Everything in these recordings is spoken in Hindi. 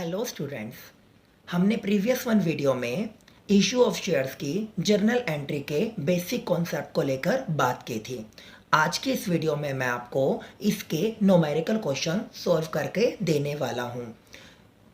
Hello students. हमने प्रीवियस वन वीडियो में इशू ऑफ शेयर्स की जर्नल एंट्री के बेसिक कॉन्सेप्ट को लेकर बात की थी। आज की इस वीडियो में मैं आपको इसके न्यूमेरिकल क्वेश्चन सॉल्व करके देने वाला हूं,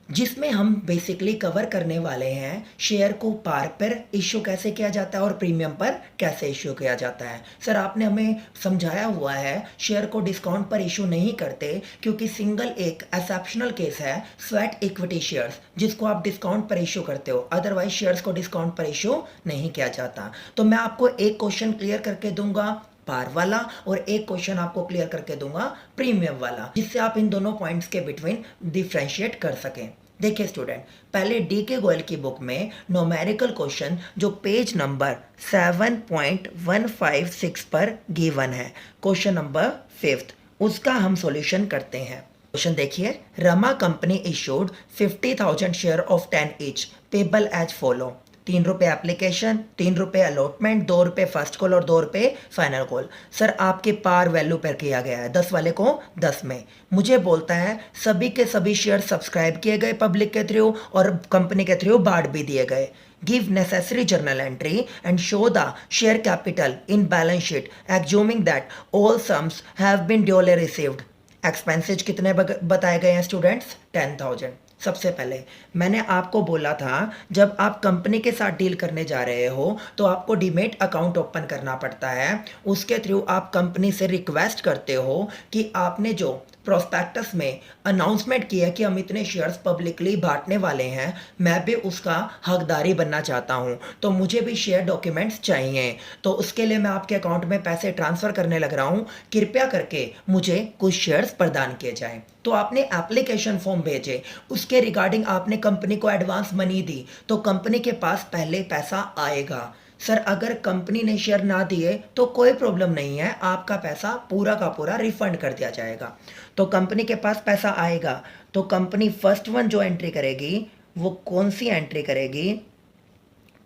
जिसमें हम बेसिकली कवर करने वाले हैं शेयर को पार पर इश्यू कैसे किया जाता है और प्रीमियम पर कैसे इश्यू किया जाता है। सर, आपने हमें समझाया हुआ है शेयर को डिस्काउंट पर इश्यू नहीं करते क्योंकि सिंगल एक एक्सेप्शनल केस है स्वेट इक्विटी शेयर्स, जिसको आप डिस्काउंट पर इश्यू करते हो, अदरवाइज शेयर्स को डिस्काउंट पर इश्यू नहीं किया जाता। तो मैं आपको एक क्वेश्चन क्लियर करके दूंगा पार वाला और एक क्वेश्चन आपको क्लियर करके दूंगा प्रीमियम वाला, जिससे आप इन दोनों पॉइंट्स के बिटवीन डिफरेंशिएट कर सकें। देखिए स्टूडेंट, पहले डी के गोयल की बुक में न्यूमेरिकल क्वेश्चन जो पेज नंबर 7.156 पर गिवन है, क्वेश्चन नंबर 5, उसका हम सॉल्यूशन करते हैं। क्वेश्चन देखिए, Rama company issued 50,000 share of 10 each payable as follow. 3 रुपये एप्लीकेशन, 3 रुपये अलॉटमेंट, 2 रुपये फर्स्ट कॉल और 2 रुपये फाइनल कॉल। सर, आपके पार वैल्यू पर किया गया है 10 वाले को 10 में। मुझे बोलता है सभी के सभी शेयर सब्सक्राइब किए गए पब्लिक के थ्रू और कंपनी के थ्रू बांट भी दिए गए। Give necessary journal entry and show the share capital in balance sheet assuming that all sums have been duly received. Expenses कितने बताए गए हैं स्टूडेंट्स? 10,000। सबसे पहले मैंने आपको बोला था जब आप कंपनी के साथ डील करने जा रहे हो तो आपको डीमेट अकाउंट ओपन करना पड़ता है। उसके थ्रू आप कंपनी से रिक्वेस्ट करते हो कि आपने जो प्रोस्पेक्टस में अनाउंसमेंट किया कि हम इतने शेयर्स पब्लिकली बांटने वाले हैं, मैं भी उसका हकदारी बनना चाहता हूं, तो मुझे भी शेयर डॉक्यूमेंट्स चाहिए। तो उसके लिए मैं आपके अकाउंट में पैसे ट्रांसफ़र करने लग रहा हूं, कृपया करके मुझे कुछ शेयर्स प्रदान किए जाएं। तो आपने एप्लीकेशन फॉर्म भेजे, उसके रिगार्डिंग आपने कंपनी को एडवांस मनी दी, तो कंपनी के पास पहले पैसा आएगा। सर, अगर कंपनी ने शेयर ना दिए तो कोई प्रॉब्लम नहीं है, आपका पैसा पूरा का पूरा रिफंड कर दिया जाएगा। तो कंपनी के पास पैसा आएगा तो कंपनी फर्स्ट वन जो एंट्री करेगी वो कौन सी एंट्री करेगी?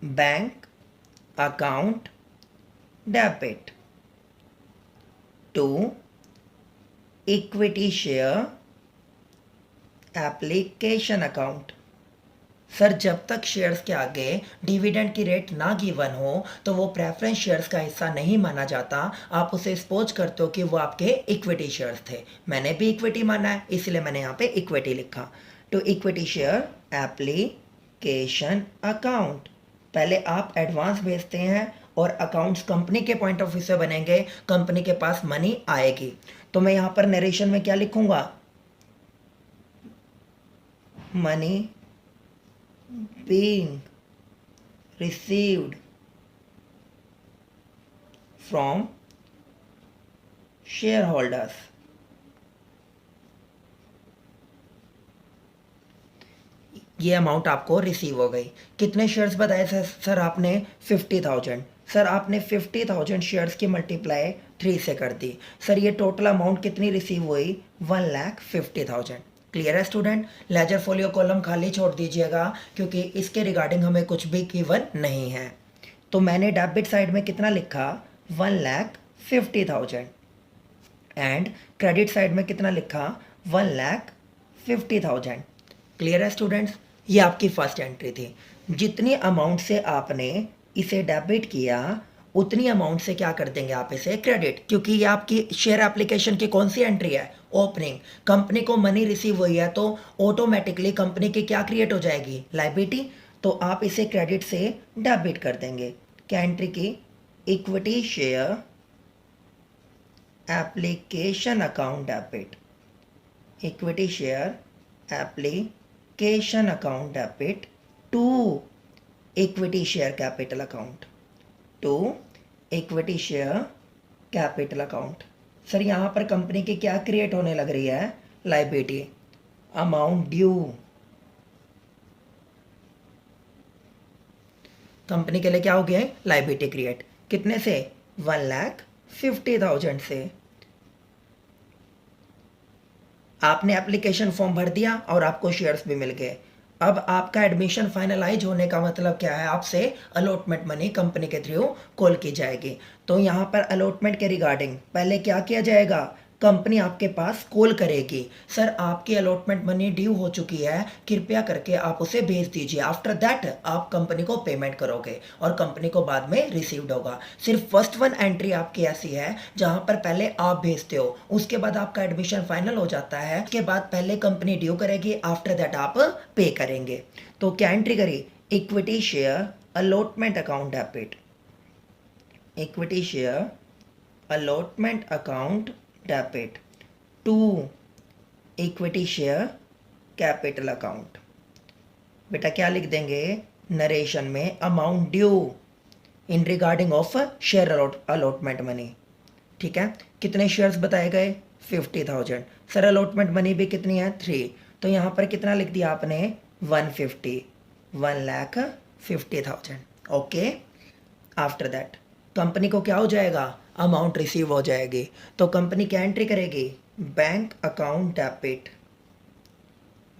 Bank account debit to equity share application account. Sir, जब तक शेयर्स के आगे डिविडेंड की रेट ना गिवन हो तो वो प्रेफरेंस शेयर्स का हिस्सा नहीं माना जाता। आप उसे सपोज करते हो कि वो आपके इक्विटी शेयर्स थे। मैंने भी इक्विटी माना है, इसलिए मैंने यहाँ पे इक्विटी लिखा। To equity share application account. पहले आप एडवांस भेजते हैं और अकाउंट्स कंपनी के पॉइंट ऑफ व्यू से बनेंगे, कंपनी के पास मनी आएगी। तो मैं यहाँ पर नरेशन में क्या लिखूंगा? Money being received from shareholders। ये अमाउंट आपको रिसीव हो गई। कितने शेयर्स बताए सर आपने? 50,000। सर, आपने 50,000 शेयर्स की मल्टीप्लाई 3 से कर दी। सर, ये टोटल अमाउंट कितनी रिसीव हुई? 1,50,000। क्लियर है स्टूडेंट? लेजर फोलियो कॉलम खाली छोड़ दीजिएगा क्योंकि इसके रिगार्डिंग हमें कुछ भी गिवन नहीं है। तो मैंने डेबिट साइड में कितना लिखा? 1,50,000 एंड क्रेडिट साइड में कितना लिखा? 1,50,000। क्लियर है स्टूडेंट्स? ये आपकी फर्स्ट एंट्री थी। जितनी अमाउंट से आपने इसे डेबिट किया उतनी अमाउंट से क्या कर देंगे आप? इसे क्रेडिट, क्योंकि ये आपकी शेयर एप्लीकेशन की कौन सी एंट्री है? ओपनिंग। कंपनी को मनी रिसीव हुई है तो ऑटोमेटिकली कंपनी की क्या क्रिएट हो जाएगी? लायबिलिटी। तो आप इसे क्रेडिट से डेबिट कर देंगे। क्या एंट्री की? Equity share application account debit. Equity share application account debit to equity share capital account. To equity share capital account. Sir, यहाँ पर कंपनी की क्या क्रिएट होने लग रही है? लायबिलिटी। Amount due. कंपनी के लिए क्या हो गया है? Liability create. कितने से? 1,50,000 से। आपने एप्लीकेशन फॉर्म भर दिया और आपको शेयर्स भी मिल गए। अब आपका एडमिशन फाइनलाइज होने का मतलब क्या है? आपसे अलॉटमेंट मनी कंपनी के थ्रू कॉल की जाएगी। तो यहाँ पर अलॉटमेंट के रिगार्डिंग पहले क्या किया जाएगा? कंपनी आपके पास कॉल करेगी, सर आपकी अलॉटमेंट मनी ड्यू हो चुकी है, कृपया करके आप उसे भेज दीजिए। आफ्टर दैट आप कंपनी को पेमेंट करोगे और कंपनी को बाद में रिसीव्ड होगा। सिर्फ फर्स्ट वन एंट्री आपकी ऐसी है जहां पर पहले आप भेजते हो, उसके बाद आपका एडमिशन फाइनल हो जाता है, उसके बाद पहले कंपनी ड्यू करेगी, आफ्टर दैट आप पे करेंगे। तो क्या एंट्री करी? Equity share allotment account debit, equity share allotment account debit to equity share capital account। बेटा क्या लिख देंगे नरेशन में? Amount due in regarding of share allotment money. ठीक है, कितने शेयर्स बताए गए? 50,000। सर अलॉटमेंट मनी भी कितनी है? 3। तो यहाँ पर कितना लिख दिया आपने? 150, 1,50,000। ओके, आफ्टर दैट कंपनी को क्या हो जाएगा? अमाउंट रिसीव हो जाएगी। तो कंपनी क्या एंट्री करेगी? Bank account debit,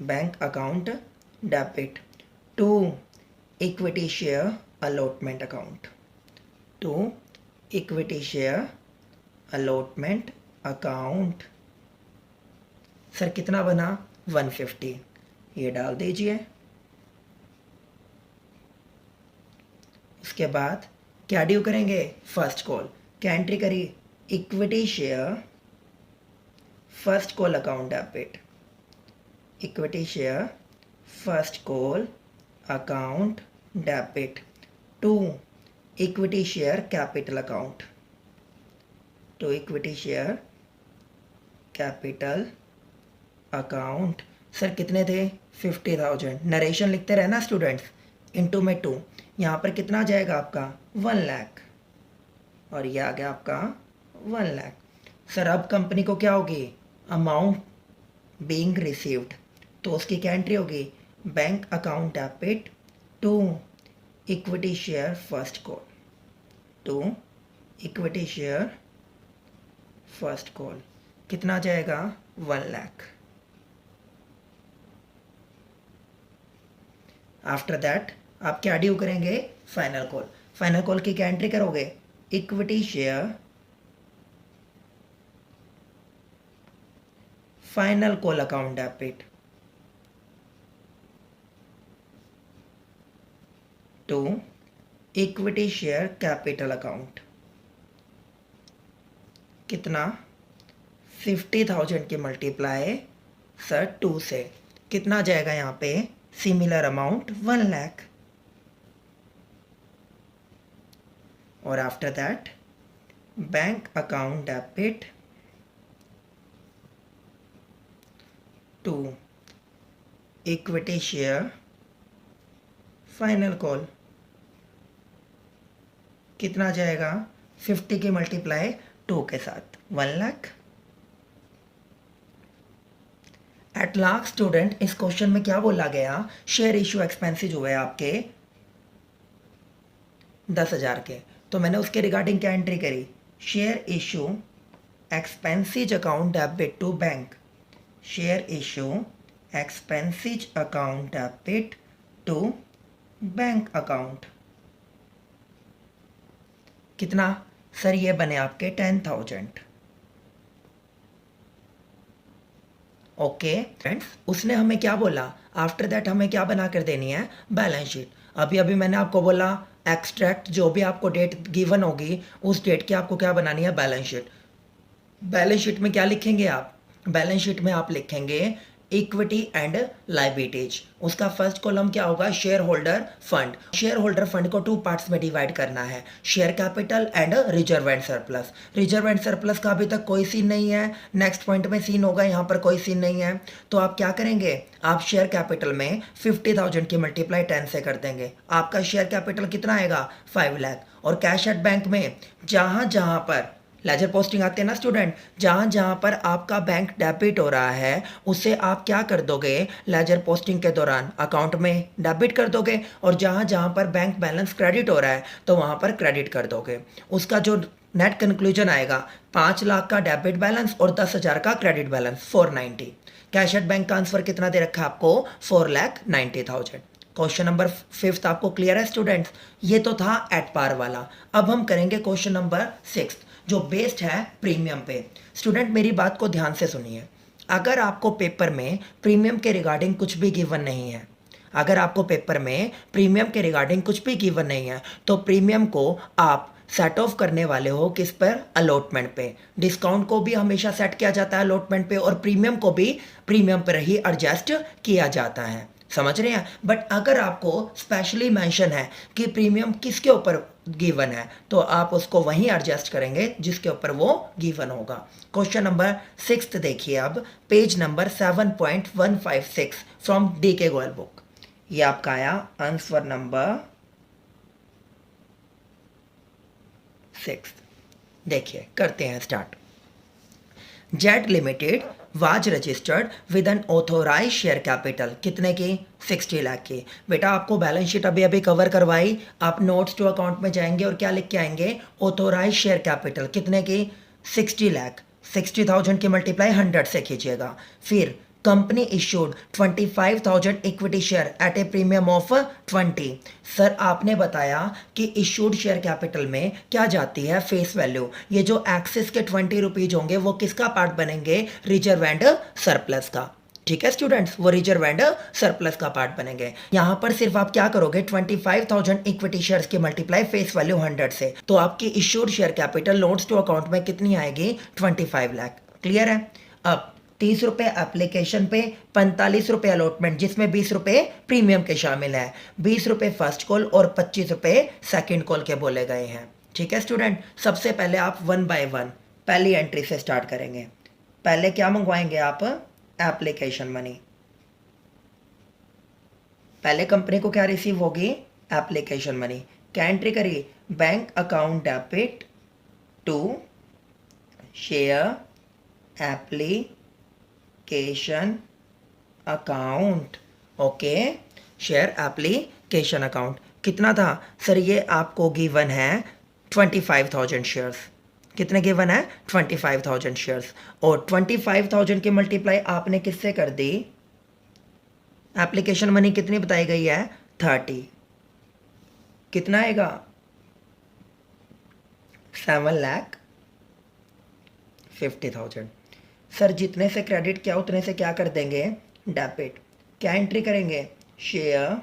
bank account debit to equity share allotment account, to equity share allotment account. Sir कितना बना? 150। ये डाल दीजिए। उसके बाद क्या ड्यू करेंगे? First call. क्या एंट्री करी? Equity share first call account debit, equity share first call account debit to equity share capital account, to equity share capital account. Sir कितने थे? 50,000। नरेशन लिखते रहना स्टूडेंट्स, इनटू में 2। यहाँ पर कितना आ जाएगा आपका? 1 लाख, और ये आ गया आपका 1 लाख। सर अब कंपनी को क्या होगी? अमाउंट बीइंग रिसीव्ड, तो उसकी क्या एंट्री होगी? Bank account debit to equity share first call, to equity share first call. कितना आ जाएगा? 1 लाख। आफ्टर दैट आप क्या ड्यू करेंगे? Final call. फाइनल कॉल की क्या एंट्री करोगे? Equity share final call account debit to equity share capital account. कितना? 50,000 की मल्टीप्लाई सर 2 से कितना आ जाएगा यहाँ पे? Similar amount 1 lakh. और after that bank account debit to equity share final call. कितना आ जाएगा? 50 की मल्टीप्लाई 2 के साथ 1 लाख। एट लास्ट स्टूडेंट इस क्वेश्चन में क्या बोला गया? शेयर इशू एक्सपेंसेस हुए आपके 10,000 के, तो मैंने उसके रिगार्डिंग क्या एंट्री करी? Share issue expenses account debit to bank, share issue expenses account debit to bank account. कितना? सर ये बने आपके 10,000। ओके फ्रेंड्स, उसने हमें क्या बोला? आफ्टर दैट हमें क्या बना कर देनी है? Balance sheet. अभी अभी मैंने आपको बोला एक्सट्रैक्ट, जो भी आपको डेट गिवन होगी उस डेट की आपको क्या बनानी है? Balance sheet. बैलेंस शीट में क्या लिखेंगे आप? बैलेंस शीट में आप लिखेंगे इक्विटी एंड लाइबिलिटीज। उसका फर्स्ट कॉलम क्या होगा? Share holder fund. Share holder fund को 2 पार्ट्स में डिवाइड करना है, share capital and reserve and surplus. Reserve and surplus का अभी तक कोई सीन नहीं है, नेक्स्ट पॉइंट में सीन होगा, यहाँ पर कोई सीन नहीं है। तो आप क्या करेंगे? आप शेयर कैपिटल में 50,000 की मल्टीप्लाई 10 से कर देंगे, आपका शेयर कैपिटल कितना आएगा? 5 लाख। और कैश एट बैंक में जहाँ जहाँ पर लेजर पोस्टिंग आते हैं ना स्टूडेंट, जहाँ जहाँ पर आपका बैंक डेबिट हो रहा है उसे आप क्या कर दोगे? लेजर पोस्टिंग के दौरान अकाउंट में डेबिट कर दोगे, और जहाँ जहाँ पर बैंक बैलेंस क्रेडिट हो रहा है तो वहाँ पर क्रेडिट कर दोगे। उसका जो नेट कंक्लूजन आएगा 5 लाख का डेबिट बैलेंस और 10,000 का credit balance 490। Cash at bank का आंसर कितना दे रखा है आपको? 4,90,000। क्वेश्चन नंबर 5 आपको क्लियर है स्टूडेंट्स? ये तो था एट पार वाला। अब हम करेंगे क्वेश्चन नंबर 6। जो बेस्ड है प्रीमियम पे। स्टूडेंट मेरी बात को ध्यान से सुनिए, अगर आपको पेपर में प्रीमियम के रिगार्डिंग कुछ भी गिवन नहीं है, अगर आपको पेपर में प्रीमियम के रिगार्डिंग कुछ भी गिवन नहीं है, तो प्रीमियम को आप सेट ऑफ करने वाले हो किस पर? अलॉटमेंट पे। डिस्काउंट को भी हमेशा सेट किया जाता है अलॉटमेंट पे, और प्रीमियम को भी प्रीमियम पर ही एडजस्ट किया जाता है। समझ रहे हैं? बट अगर आपको स्पेशली मेंशन है कि प्रीमियम किसके ऊपर गिवन है, तो आप उसको वहीं एडजस्ट करेंगे जिसके ऊपर वो गिवन होगा। क्वेश्चन नंबर 6 देखिए, अब पेज नंबर 7.156 फ्रॉम डी के गोयल बुक। ये आपका आया आंसर नंबर 6। देखिए करते हैं start. Jet limited was registered with an authorise share capital कितने की? 60 लाख की। बेटा आपको बैलेंस शीट अभी अभी कवर करवाई, आप नोट्स टू अकाउंट में जाएंगे और क्या लिख के आएंगे? ऑथोराइज शेयर कैपिटल कितने की? 60 लाख। 60,000 की मल्टीप्लाई 100 से कीजिएगा। फिर company issued 25,000 equity share eight A premium of 20। Sir आपने बताया कि इशूड शेयर कैपिटल में क्या जाती है? Face value. ये जो एक्सिस के 20 रुपीज होंगे वो किसका पार्ट बनेंगे? रिजर्व एंड सरप्लस का। ठीक है स्टूडेंट्स, वो रिजर्व एंड सरप्लस का पार्ट बनेंगे। यहां पर सिर्फ आप क्या करोगे? 25,000 इक्विटी शेयर्स की मल्टीप्लाई फेस वैल्यू 100 से, तो आपकी issued share capital notes to account में कितनी आएगी? 25 लाख। क्लियर है? अब 30 रुपए एप्लीकेशन पे, 45 रुपए अलॉटमेंट जिसमें 20 रुपए प्रीमियम के शामिल है, 20 रुपए फर्स्ट कॉल और 25 रुपए सेकेंड कॉल के बोले गए हैं। ठीक है स्टूडेंट, सबसे पहले आप 1 बाय 1 पहली एंट्री से स्टार्ट करेंगे। पहले क्या मंगवाएंगे आप? Application money. पहले कंपनी को क्या रिसीव होगी? Application money. क्या एंट्री करिए? Bank account debit to share application account. Okay, share application account कितना था? सर ये आपको गिवन है 25,000 शेयर्स। कितने गिवन है? 25,000 शेयर्स। और 25,000 की मल्टीप्लाई आपने किससे कर दी? एप्लीकेशन मनी कितनी बताई गई है? 30। कितना आएगा? 7,50,000। सर जितने से क्रेडिट किया उतने से क्या कर देंगे? डेबिट। क्या एंट्री करेंगे? Share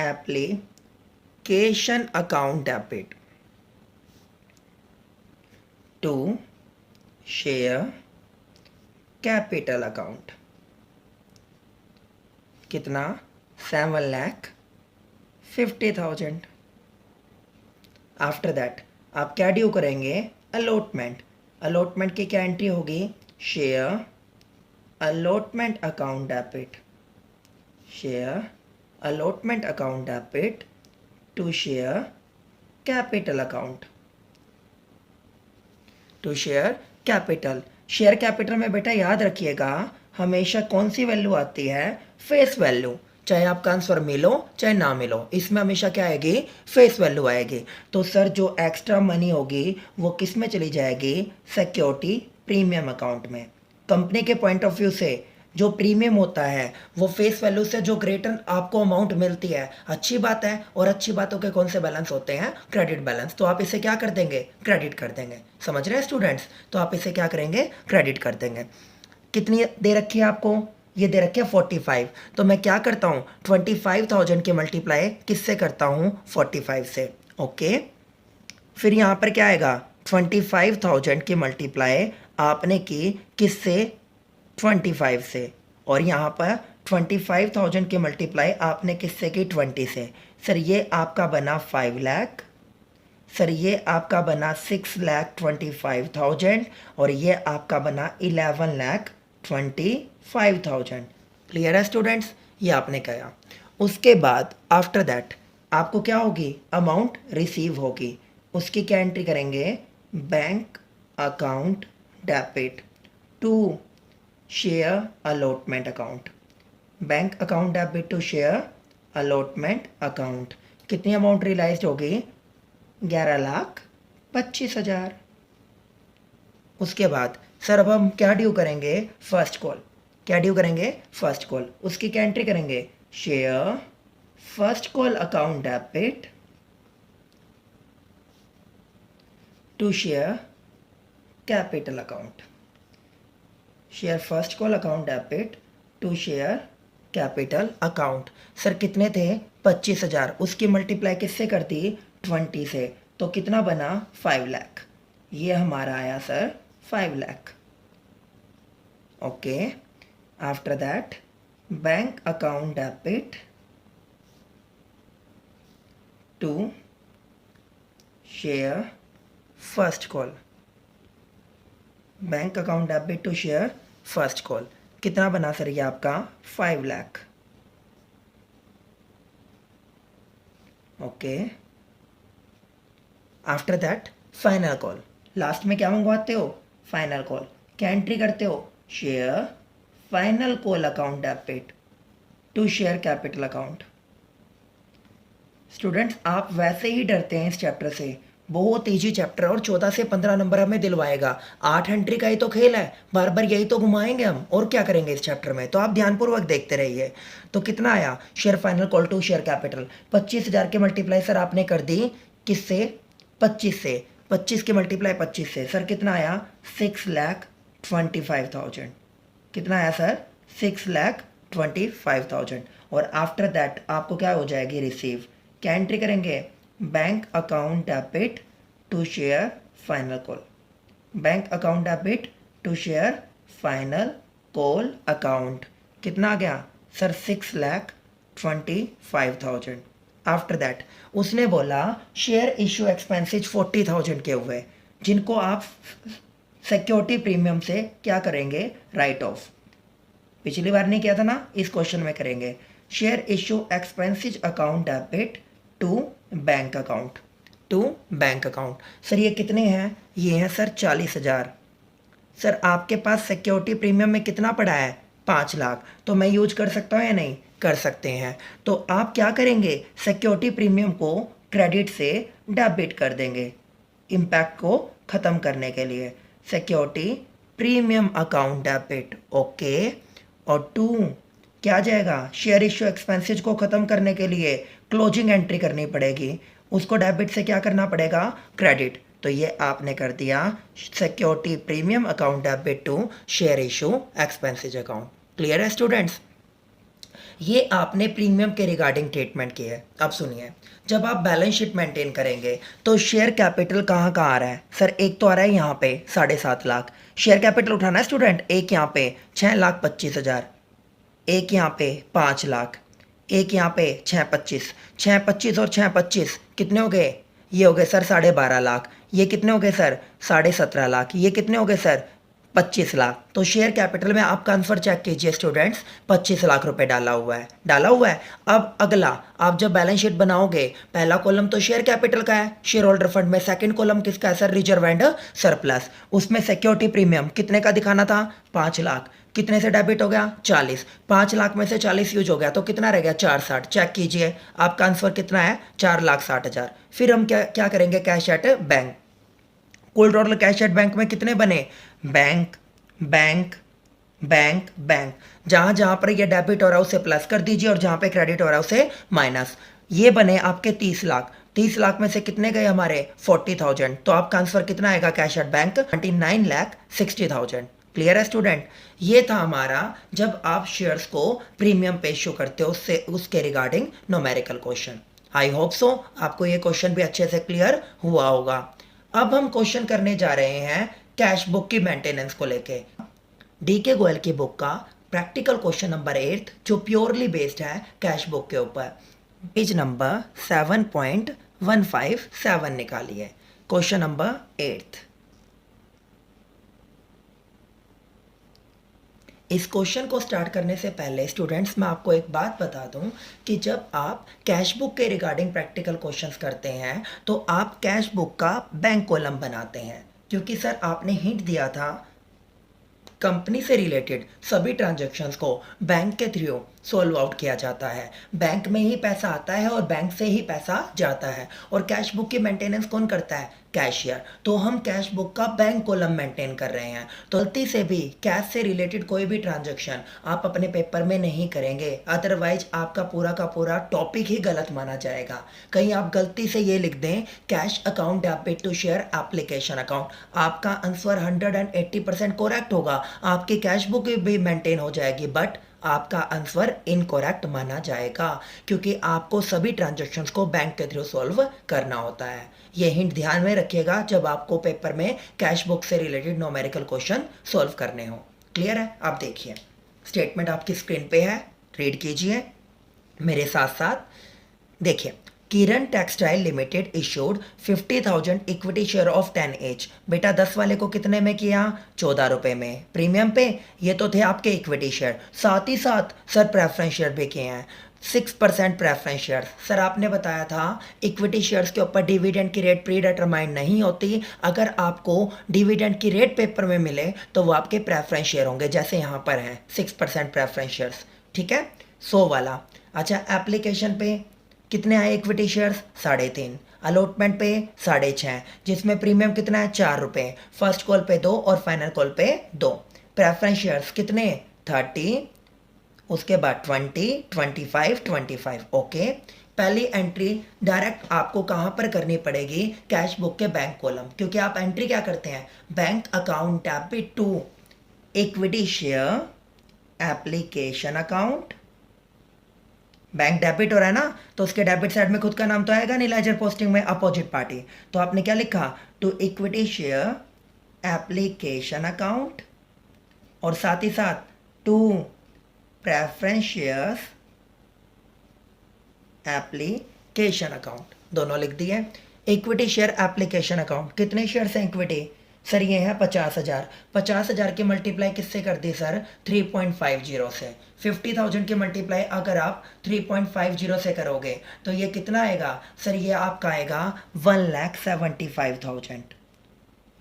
application account debit to share capital account. कितना? 7,50,000। आफ्टर दैट आप क्या ड्यू करेंगे? अलॉटमेंट। अलॉटमेंट की क्या एंट्री होगी? Share allotment account debit, share allotment account debit to share capital account, to share capital. Share capital में बेटा याद रखिएगा हमेशा कौन सी वैल्यू आती है? Face value. चाहे आपका आंसर मिलो चाहे ना मिलो, इसमें हमेशा क्या आएगी? फेस वैल्यू आएगी। तो सर जो एक्स्ट्रा मनी होगी वो किस में चली जाएगी? सिक्योरिटी प्रीमियम अकाउंट में। कंपनी के पॉइंट ऑफ व्यू से जो प्रीमियम होता है वो फेस वैल्यू से जो ग्रेटर आपको अमाउंट मिलती है, अच्छी बात है। और अच्छी बातों के कौन से बैलेंस होते हैं? Credit balance. तो आप इसे क्या कर देंगे? क्रेडिट कर देंगे। समझ रहे हैं स्टूडेंट्स? तो आप इसे क्या करेंगे? क्रेडिट कर देंगे। कितनी दे रखी है आपको? ये दे रखी है 45। तो मैं क्या करता हूँ? 25,000 की मल्टीप्लाई किससे करता हूँ? 45 से। ओके, फिर यहाँ पर क्या आएगा? 25,000 की मल्टीप्लाई आपने की किससे? 25 से। और यहाँ पर 25,000 की मल्टीप्लाई आपने किससे की? 20 से। सर ये आपका बना 5 लाख। सर ये आपका बना 6,25,000 और ये आपका बना 11,25,000। क्लियर है स्टूडेंट्स? ये आपने कहा। उसके बाद आफ्टर दैट आपको क्या होगी? अमाउंट रिसीव होगी। उसकी क्या एंट्री करेंगे? Bank account debit to share allotment account. Bank account debit to share allotment account. कितनी अमाउंट रियलाइज होगी? 11,25,000। उसके बाद सर अब हम क्या ड्यू करेंगे? First call. क्या ड्यू करेंगे? First call. उसकी क्या एंट्री करेंगे? Share first call account debit to share capital account. Share first call account debit to share capital account. Sir कितने थे? 25,000। उसकी मल्टीप्लाई किससे कर दी? 20 से। तो कितना बना? 5 लाख। ये हमारा आया sir 5 lakh. Okay. After that bank account debit to share first call. Bank account debit to share first call. कितना बना सर ये आपका? 5 lakh. Okay. After that final call. Last में क्या मंगवाते हो? Final call. क्या एंट्री करते हो? Share final call account debit to share capital account. Students आप वैसे ही डरते हैं इस चैप्टर से, बहुत ईजी चैप्टर है और 14 से 15 नंबर हमें दिलवाएगा। 8 एंट्री का ही तो खेल है, बार बार यही तो घुमाएंगे हम, और क्या करेंगे इस चैप्टर में। तो आप ध्यानपूर्वक देखते रहिए। तो कितना आया? Share final call to share capital. 25,000 के मल्टीप्लाई सर आपने कर दी किससे? 25 से। 25 की मल्टीप्लाई 25 से सर कितना आया? 6,25,000। कितना आया सर? 6,25,000। और आफ्टर दैट आपको क्या हो जाएगी? रिसीव। क्या एंट्री करेंगे? Bank account debit to share final call. Bank account debit to share final call account. कितना आ गया सर? 6,25,000। आफ्टर दैट उसने बोला शेयर इशू एक्सपेंसेज 40,000 के हुए, जिनको आप सिक्योरिटी प्रीमियम से क्या करेंगे? Right of. पिछली बार नहीं किया था ना, इस क्वेश्चन में करेंगे। Share issue expenses account debit to bank account. To bank account. Sir ये कितने हैं? ये हैं सर 40,000। सर आपके पास सिक्योरिटी प्रीमियम में कितना पड़ा है? 5 लाख। तो मैं यूज कर सकता हूँ या नहीं? कर सकते हैं। तो आप क्या करेंगे? सिक्योरिटी प्रीमियम को क्रेडिट से डेबिट कर देंगे, इम्पैक्ट को ख़त्म करने के लिए। Security premium account debit. Okay. और टू क्या जाएगा? शेयर इश्यू एक्सपेंसेज को ख़त्म करने के लिए क्लोजिंग एंट्री करनी पड़ेगी, उसको डेबिट से क्या करना पड़ेगा? क्रेडिट। तो ये आपने कर दिया security premium account debit to share issue expenses account. Clear है स्टूडेंट्स? ये आपने प्रीमियम के रिगार्डिंग ट्रीटमेंट की है। अब सुनिए, जब आप बैलेंस शीट मेंटेन करेंगे तो शेयर कैपिटल कहाँ कहाँ आ रहा है? सर एक तो आ रहा है यहाँ पे 7.5 लाख। शेयर कैपिटल उठाना है स्टूडेंट। एक यहाँ पे 6,25,000, एक यहाँ पे 5 लाख, एक यहाँ पे 6,25,000। 6,25,000 और 6,25,000 कितने हो गए? ये हो गए सर 12.5 लाख। ये कितने हो गए सर? 17.5 लाख। ये कितने हो गए सर? 25 लाख। तो शेयर कैपिटल में आपका आंसर चेक कीजिए स्टूडेंट्स, 25 लाख रुपए डाला हुआ है, डाला हुआ है। अब अगला, आप जब बैलेंस शीट बनाओगे, पहला कॉलम तो शेयर कैपिटल का है, शेयर होल्डर फंड में। सेकंड कॉलम किसका है सर? Reserve and surplus. उसमें सिक्योरिटी प्रीमियम कितने का दिखाना था? 5 लाख। कितने से डेबिट हो गया? 40। 5 लाख में से 40 यूज हो गया, तो कितना रह गया? 460। चेक कीजिए आपका आंसर कितना है? 4,60,000। फिर हम क्या क्या करेंगे? Cash at bank. कुल टोटल कैश एट बैंक में कितने बने? Bank bank bank bank. जहां जहां पर ये डेबिट हो रहा है उसे प्लस कर दीजिए, और जहां पे क्रेडिट हो रहा है उसे माइनस। ये बने आपके 30 लाख। 30 लाख में से कितने गए हमारे? 40,000। तो आपका आंसर कितना आएगा कैश एट बैंक? 29,60,000। क्लियर है स्टूडेंट? ये था हमारा जब आप शेयर्स को प्रीमियम पे इश्यू करते हो उससे उसके regarding numerical question. I hope so आपको ये क्वेश्चन भी अच्छे से क्लियर हुआ होगा। अब हम क्वेश्चन करने जा रहे हैं कैश बुक की मेंटेनेंस को लेके। डीके गोयल की बुक का प्रैक्टिकल क्वेश्चन नंबर 8 जो प्योरली बेस्ड है कैश बुक के ऊपर। पेज नंबर 7.157 निकालिए। Question number 8। इस क्वेश्चन को स्टार्ट करने से पहले स्टूडेंट्स मैं आपको एक बात बता दूं कि जब आप कैश बुक के रिगार्डिंग प्रैक्टिकल क्वेश्चंस करते हैं तो आप कैश बुक का बैंक कॉलम बनाते हैं, क्योंकि सर आपने हिंट दिया था कंपनी से रिलेटेड सभी ट्रांजैक्शंस को बैंक के थ्रू सॉल्व आउट किया जाता है। बैंक में ही पैसा आता है और बैंक से ही पैसा जाता है। और कैश बुक की मेंटेनेंस कौन करता है? कैशियर, तो हम कैश बुक का बैंक कॉलम मेंटेन कर रहे हैं। तो गलती से भी कैश से रिलेटेड कोई भी ट्रांजैक्शन आप अपने पेपर में नहीं करेंगे, अदरवाइज आपका पूरा का पूरा टॉपिक ही गलत माना जाएगा। कहीं आप गलती से ये लिख दें cash account debit to share application account, आपका आंसर 180% करेक्ट होगा, आपकी कैश बुक भी मेंटेन हो जाएगी, बट आपका आंसर इनकरेक्ट माना जाएगा क्योंकि आपको सभी ट्रांजैक्शंस को बैंक के थ्रू सॉल्व करना होता है। ये हिंट ध्यान में रखिएगा जब आपको पेपर में कैश बुक से रिलेटेड न्यूमेरिकल क्वेश्चन सॉल्व करने हो। क्लियर है? आप देखिए स्टेटमेंट आपकी स्क्रीन पे है, रीड कीजिए मेरे साथ साथ। देखिए, Kiran textile limited issued 50,000 equity share of 10 each. बेटा 10 वाले को कितने में किया? 14 रुपए में प्रीमियम पे। ये तो थे आपके इक्विटी शेयर, साथ ही साथ सर प्रेफरेंस शेयर भी किए हैं 6% प्रेफरेंस शेयर। सर आपने बताया था इक्विटी शेयर्स के ऊपर डिविडेंड की रेट प्री डिटरमाइंड नहीं होती, अगर आपको डिविडेंड की रेट पेपर में मिले तो वो आपके प्रेफरेंस शेयर होंगे, जैसे यहाँ पर है 6% प्रेफरेंस शेयर्स। ठीक है, 100 वाला। अच्छा, एप्लीकेशन पे कितने आए इक्विटी शेयर्स? 3.5। अलॉटमेंट पे 6.5, जिसमें प्रीमियम कितना है? 4 रुपये। फर्स्ट कॉल पे 2 और फाइनल कॉल पे 2। प्रेफरेंस शेयर्स कितने? 30, उसके बाद 20, 25, 25। ओके, पहली एंट्री डायरेक्ट आपको कहाँ पर करनी पड़ेगी? कैश बुक के बैंक कॉलम, क्योंकि आप एंट्री क्या करते हैं? Bank account debit to equity share application account. Bank debit हो रहा है ना, तो उसके डेबिट साइड में खुद का नाम तो आएगा नहीं लेजर पोस्टिंग में, अपोजिट पार्टी। तो आपने क्या लिखा? To equity share application account, और साथ ही साथ to preference shares application account, दोनों लिख दिए। इक्विटी शेयर एप्लीकेशन अकाउंट, कितने शेयर्स हैं इक्विटी? सर ये है 50,000। 50,000 की मल्टीप्लाई किससे कर दी सर? 3.50 से। 50,000 की मल्टीप्लाई अगर आप 3.50 से करोगे तो ये कितना आएगा? सर ये आपका आएगा 1,75,000।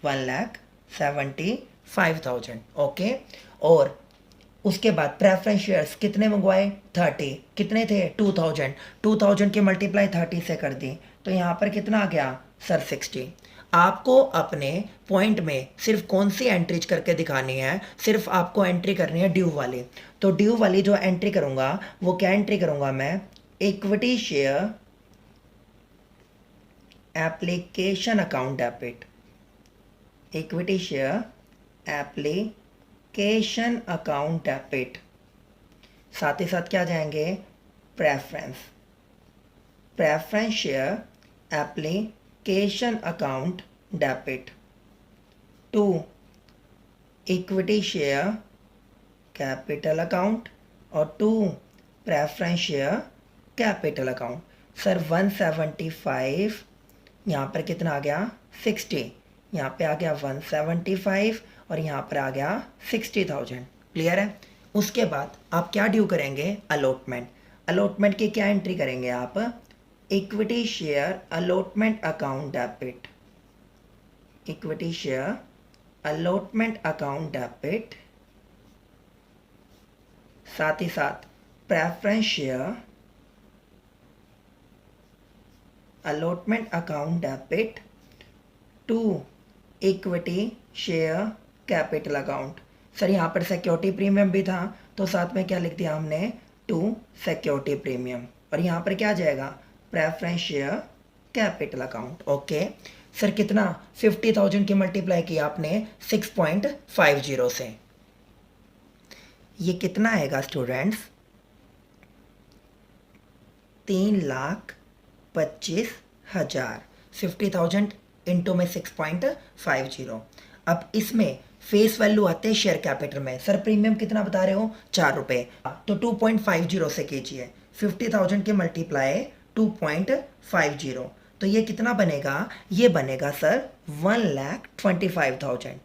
1,75,000। ओके, और उसके बाद प्रेफरेंस शेयर्स कितने मंगवाए? 30। कितने थे? 2,000। 2,000 की मल्टीप्लाई 30 से कर दी तो यहाँ पर कितना आ गया सर? 60। आपको अपने पॉइंट में सिर्फ कौन सी एंट्रीज करके दिखानी है? सिर्फ आपको एंट्री करनी है ड्यू वाली। तो ड्यू वाली जो एंट्री करूंगा वो क्या एंट्री करूंगा मैं? Equity share application account debit. Equity share application account debit, साथ ही साथ क्या जाएंगे? Preference share application account debit to equity share capital account और to preference share capital account. Sir 175, यहाँ पर कितना आ गया? 60। यहाँ पे आ गया 175 और यहाँ पर आ गया 60,000। क्लियर है? उसके बाद आप क्या ड्यू करेंगे? अलॉटमेंट। अलॉटमेंट की क्या एंट्री करेंगे आप? Equity share allotment account debit. Equity share allotment account debit, साथ ही साथ preference share allotment account debit to equity share capital account. Sir यहाँ पर सिक्योरिटी प्रीमियम भी था तो साथ में क्या लिख दिया हमने? टू सिक्योरिटी प्रीमियम, और यहाँ पर क्या आ जाएगा? Preference share capital account. Okay sir, कितना? 50,000 की मल्टीप्लाई किया आपने 6.50 से। ये कितना आएगा स्टूडेंट्स? 3,25,000। 50,000 इंटू में 6.50। अब इसमें फेस वैल्यू आते हैं शेयर कैपिटल में। सर प्रीमियम कितना बता रहे हो? 4 रुपये, तो 2.50 से कीजिए। 50,000 की मल्टीप्लाई 2.50, तो ये कितना बनेगा? ये बनेगा सर 1,25,000।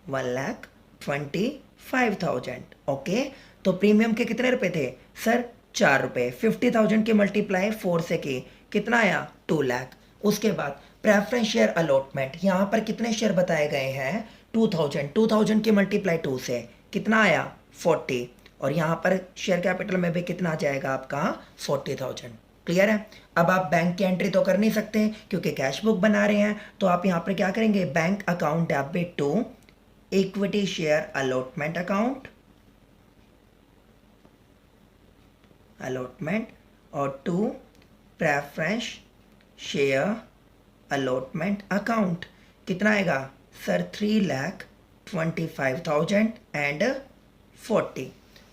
1,25,000। ओके, तो प्रीमियम के कितने रुपए थे सर? 4 रुपये। 50,000 की मल्टीप्लाई 4 से की, कितना आया? 2 लाख। उसके बाद प्रेफरेंस शेयर अलॉटमेंट, यहाँ पर कितने शेयर बताए गए हैं? 2,000। 2,000 की मल्टीप्लाई 2 से कितना आया? 40, और यहाँ पर शेयर कैपिटल में भी कितना आ जाएगा आपका? 40,000। क्लियर है। अब आप बैंक की एंट्री तो कर नहीं सकते क्योंकि कैश बुक बना रहे हैं, तो आप यहाँ पर क्या करेंगे, bank account debit to equity share allotment account, allotment, और to preference share allotment account. कितना आएगा सर, 3,25,040।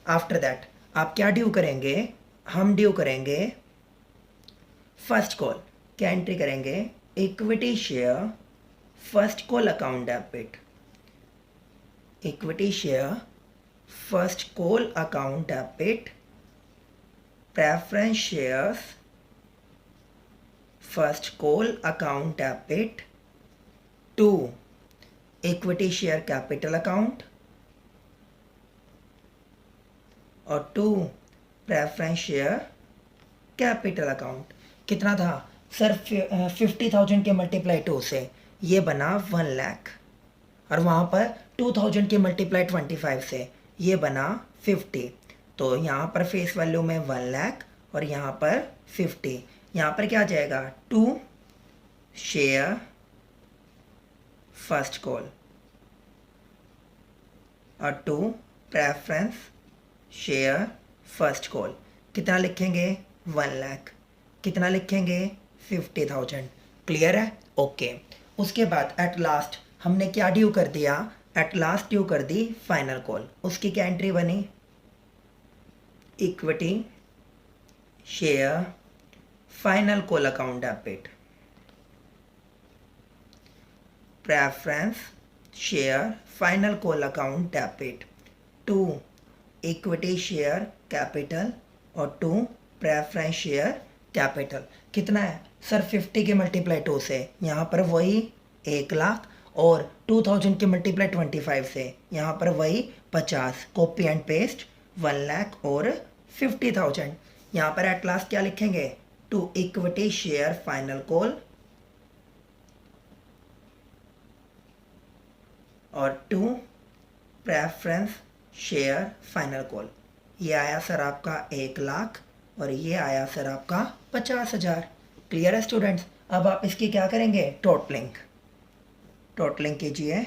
आफ्टर दैट आप क्या ड्यू करेंगे, हम ड्यू करेंगे फर्स्ट कॉल, क्या एंट्री करेंगे, equity share first call account debit, equity share first call account debit, preference shares first call account debit to equity share capital account और to preference share capital account. कितना था सर, 50,000 के मल्टीप्लाई 2 से ये बना 1 लाख, और वहाँ पर 2,000 के मल्टीप्लाई 25 से ये बना 50। तो यहाँ पर फेस वैल्यू में 1 लाख और यहाँ पर 50। यहाँ पर क्या आ जाएगा, टू शेयर फर्स्ट कॉल और to preference share first call. कितना लिखेंगे, 1 लाख, कितना लिखेंगे, 50,000। क्लियर है, ओके। उसके बाद एट लास्ट हमने क्या ड्यू कर दिया, एट लास्ट ड्यू कर दी फाइनल कॉल। उसकी क्या एंट्री बनी, equity share final call account debit, preference share final call account debit to equity share capital और टू प्रेफरेंस शेयर कैपिटल। कितना है सर, 50 के मल्टीप्लाई 2 से यहाँ पर वही 1 लाख और 2,000 के मल्टीप्लाई 25 से यहाँ पर वही 50। कॉपी एंड पेस्ट 1 लाख और 50,000। यहाँ पर एट लास्ट क्या लिखेंगे, to equity share final call और to preference share final call. ये आया सर आपका 1 लाख और ये आया सर आपका 50,000। क्लियर है स्टूडेंट्स। अब आप इसकी क्या करेंगे, टोटलिंग, टोटलिंग कीजिए।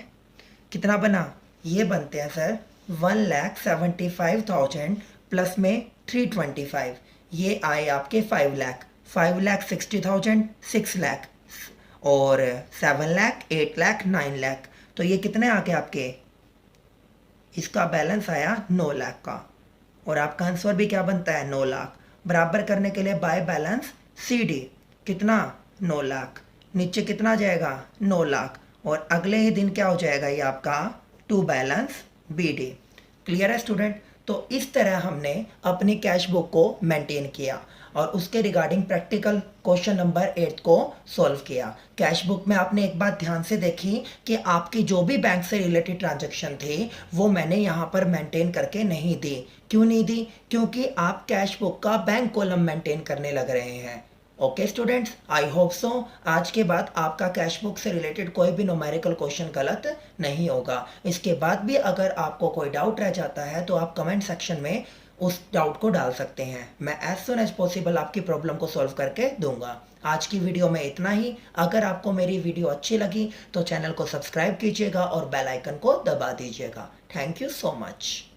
कितना बना, ये बनते हैं सर 1,75,000 प्लस में 325, ये आए आपके 5 लाख, 5,60,000 6 लाख और 7 लाख 8 लाख 9 लाख। तो ये कितने आ गए आपके, इसका बैलेंस आया 9 लाख का, और आपका आंसर भी क्या बनता है, 9 लाख। बराबर करने के लिए बाय बैलेंस CD, कितना 9 लाख, नीचे कितना जाएगा 9 लाख, और अगले ही दिन क्या हो जाएगा ये आपका टू बैलेंस BD। क्लियर है स्टूडेंट। तो इस तरह हमने अपनी कैश बुक को मेंटेन किया और उसके रिगार्डिंग प्रैक्टिकल क्वेश्चन नंबर 8 को सॉल्व किया। कैश बुक में आपने एक बात ध्यान से देखी कि आपकी जो भी बैंक से रिलेटेड ट्रांजैक्शन थी वो मैंने यहाँ पर मेंटेन करके नहीं दी। क्यों नहीं दी, क्योंकि आप कैश बुक का बैंक कॉलम मेंटेन करने लग रहे हैं। Okay students, I hope so आज के बाद आपका कैश बुक से रिलेटेड कोई भी न्यूमेरिकल क्वेश्चन गलत नहीं होगा। इसके बाद भी अगर आपको कोई डाउट रह जाता है तो आप कमेंट सेक्शन में उस डाउट को डाल सकते हैं। मैं एज सुन एज पॉसिबल आपकी प्रॉब्लम को सॉल्व करके दूंगा। आज की वीडियो में इतना ही। अगर आपको मेरी वीडियो अच्छी लगी तो चैनल को सब्सक्राइब कीजिएगा और बेल आइकन को दबा दीजिएगा। Thank you so much.